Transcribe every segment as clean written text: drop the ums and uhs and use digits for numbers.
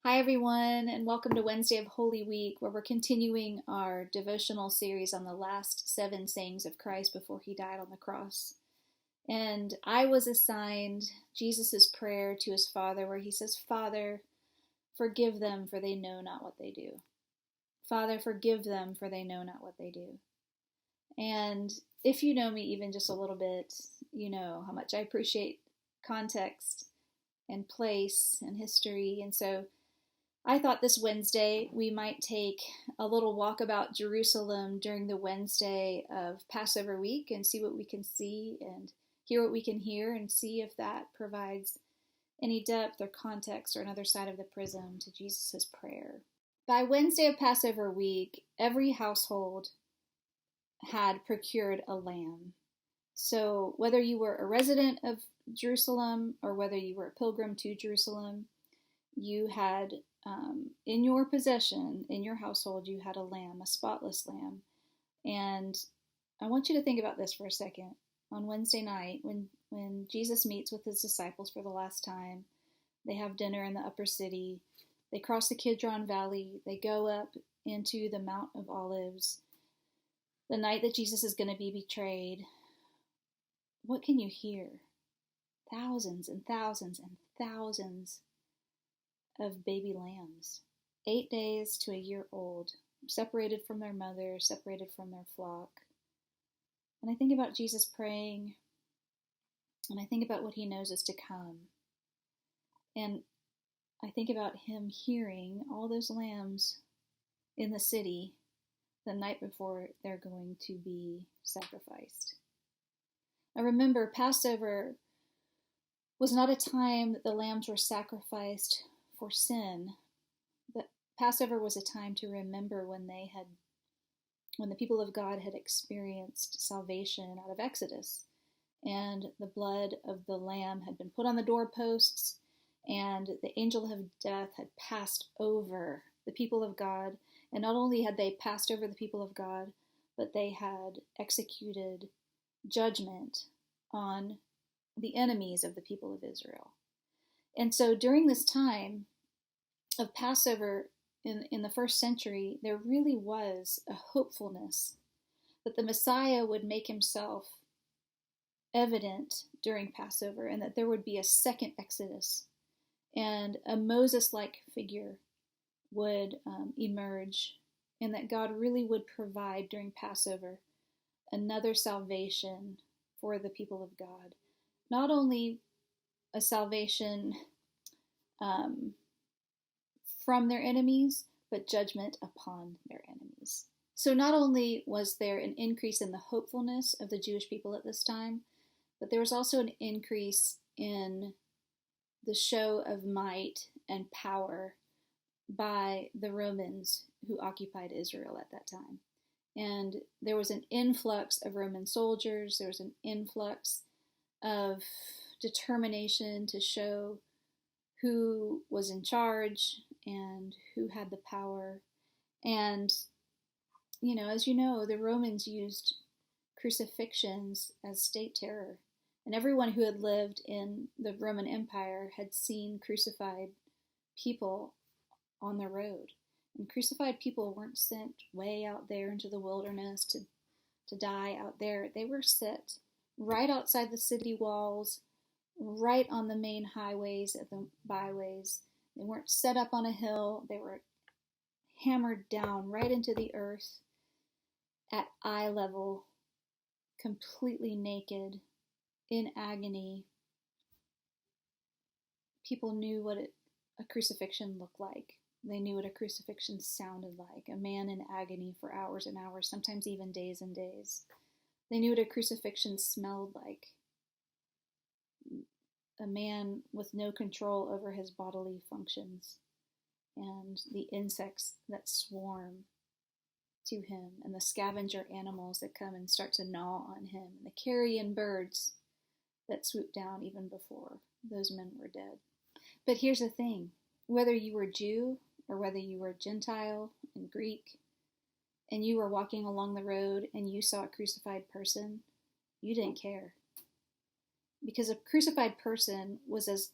Hi, everyone, and welcome to Wednesday of Holy Week, where we're continuing our devotional series on the last 7 sayings of Christ before he died on the cross. And I was assigned Jesus' prayer to his Father, where he says, Father, forgive them, for they know not what they do. Father, forgive them, for they know not what they do. And if you know me even just a little bit, you know how much I appreciate context and place and history. And so I thought this Wednesday we might take a little walk about Jerusalem during the Wednesday of Passover week and see what we can see and hear what we can hear and see if that provides any depth or context or another side of the prism to Jesus' prayer. By Wednesday of Passover week, every household had procured a lamb. So whether you were a resident of Jerusalem or whether you were a pilgrim to Jerusalem, you had in your possession, in your household, you had a lamb, a spotless lamb. And I want you to think about this for a second. On Wednesday night, when Jesus meets with his disciples for the last time, they have dinner in the upper city. They cross the Kidron Valley. They go up into the Mount of Olives. The night that Jesus is going to be betrayed. What can you hear? Thousands and thousands and thousands of baby lambs, 8 days to a year old, separated from their mother, separated from their flock. And I think about Jesus praying, and I think about what he knows is to come. And I think about him hearing all those lambs in the city the night before they're going to be sacrificed. Now remember, Passover was not a time that the lambs were sacrificed for sin. But Passover was a time to remember when the people of God had experienced salvation out of Exodus, and the blood of the lamb had been put on the doorposts, and the angel of death had passed over the people of God. And not only had they passed over the people of God, but they had executed judgment on the enemies of the people of Israel. And so during this time of Passover in the first century, there really was a hopefulness that the Messiah would make himself evident during Passover and that there would be a second Exodus and a Moses-like figure would emerge, and that God really would provide during Passover another salvation for the people of God. Not only a salvation from their enemies, but judgment upon their enemies. So not only was there an increase in the hopefulness of the Jewish people at this time, but there was also an increase in the show of might and power by the Romans who occupied Israel at that time. And there was an influx of Roman soldiers, there was an influx of determination to show who was in charge and who had the power. And, as you know, the Romans used crucifixions as state terror. And everyone who had lived in the Roman Empire had seen crucified people on the road. And crucified people weren't sent way out there into the wilderness to die out there. They were set right outside the city walls, right on the main highways and the byways. They weren't set up on a hill. They were hammered down right into the earth at eye level, completely naked, in agony. People knew what a crucifixion looked like. They knew what a crucifixion sounded like, a man in agony for hours and hours, sometimes even days and days. They knew what a crucifixion smelled like, a man with no control over his bodily functions, and the insects that swarm to him, and the scavenger animals that come and start to gnaw on him, and the carrion birds that swoop down even before those men were dead. But here's the thing, whether you were Jew or whether you were Gentile and Greek, and you were walking along the road and you saw a crucified person, you didn't care. Because a crucified person was as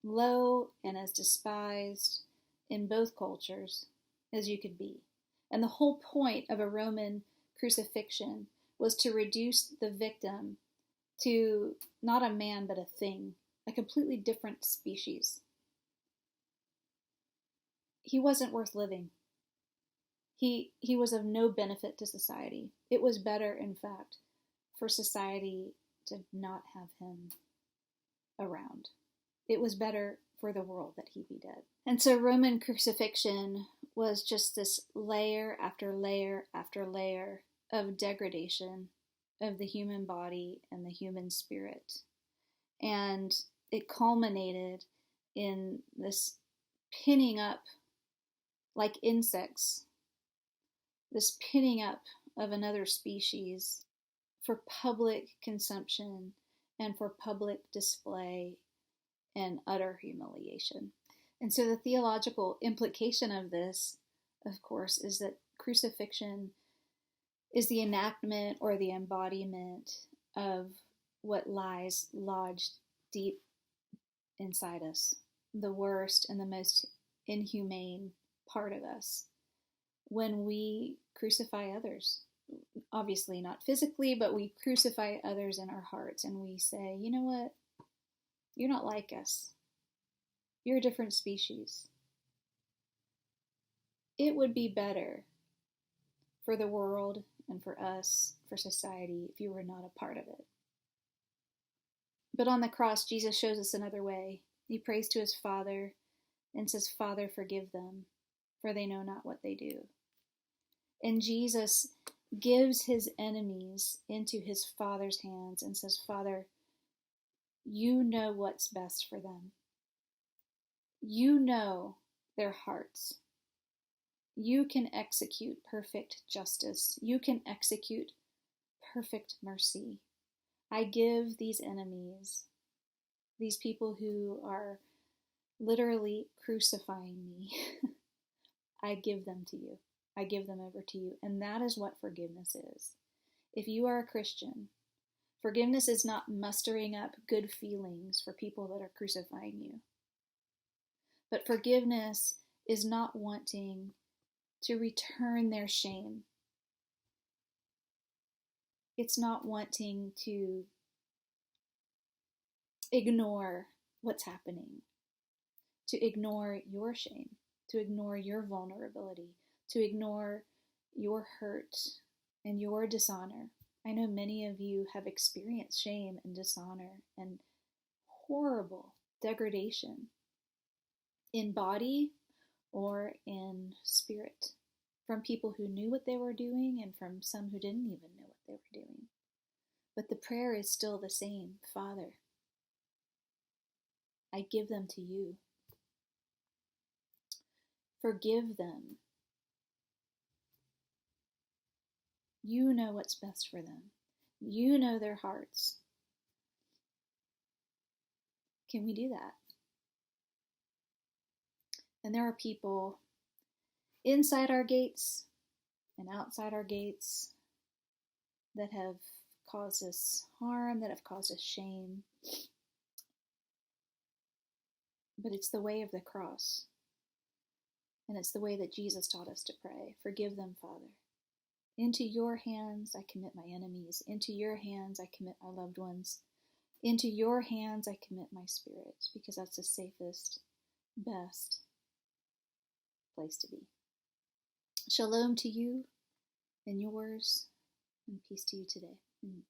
low and as despised in both cultures as you could be. And the whole point of a Roman crucifixion was to reduce the victim to not a man but a thing, a completely different species. He wasn't worth living. He was of no benefit to society. It was better, in fact, for society to not have him around. It was better for the world that he be dead. And so Roman crucifixion was just this layer after layer after layer of degradation of the human body and the human spirit. And it culminated in this pinning up, like insects, this pinning up of another species for public consumption and for public display and utter humiliation. And so the theological implication of this, of course, is that crucifixion is the enactment or the embodiment of what lies lodged deep inside us, the worst and the most inhumane part of us, when we crucify others. Obviously not physically, but we crucify others in our hearts, and we say, you know what? You're not like us. You're a different species. It would be better for the world and for us, for society, if you were not a part of it. But on the cross, Jesus shows us another way. He prays to his Father and says, Father, forgive them, for they know not what they do. And Jesus gives his enemies into his Father's hands and says, Father, you know what's best for them. You know their hearts. You can execute perfect justice. You can execute perfect mercy. I give these enemies, these people who are literally crucifying me, I give them to you. I give them over to you. And that is what forgiveness is. If you are a Christian, forgiveness is not mustering up good feelings for people that are crucifying you. But forgiveness is not wanting to return their shame. It's not wanting to ignore what's happening, to ignore your shame, to ignore your vulnerability, to ignore your hurt and your dishonor. I know many of you have experienced shame and dishonor and horrible degradation in body or in spirit, from people who knew what they were doing and from some who didn't even know what they were doing. But the prayer is still the same. Father, I give them to you. Forgive them. You know what's best for them. You know their hearts. Can we do that? And there are people inside our gates and outside our gates that have caused us harm, that have caused us shame. But it's the way of the cross. And it's the way that Jesus taught us to pray. Forgive them, Father. Into your hands I commit my enemies. Into your hands I commit my loved ones. Into your hands I commit my spirit, because that's the safest, best place to be. Shalom to you and yours, and peace to you today. Amen.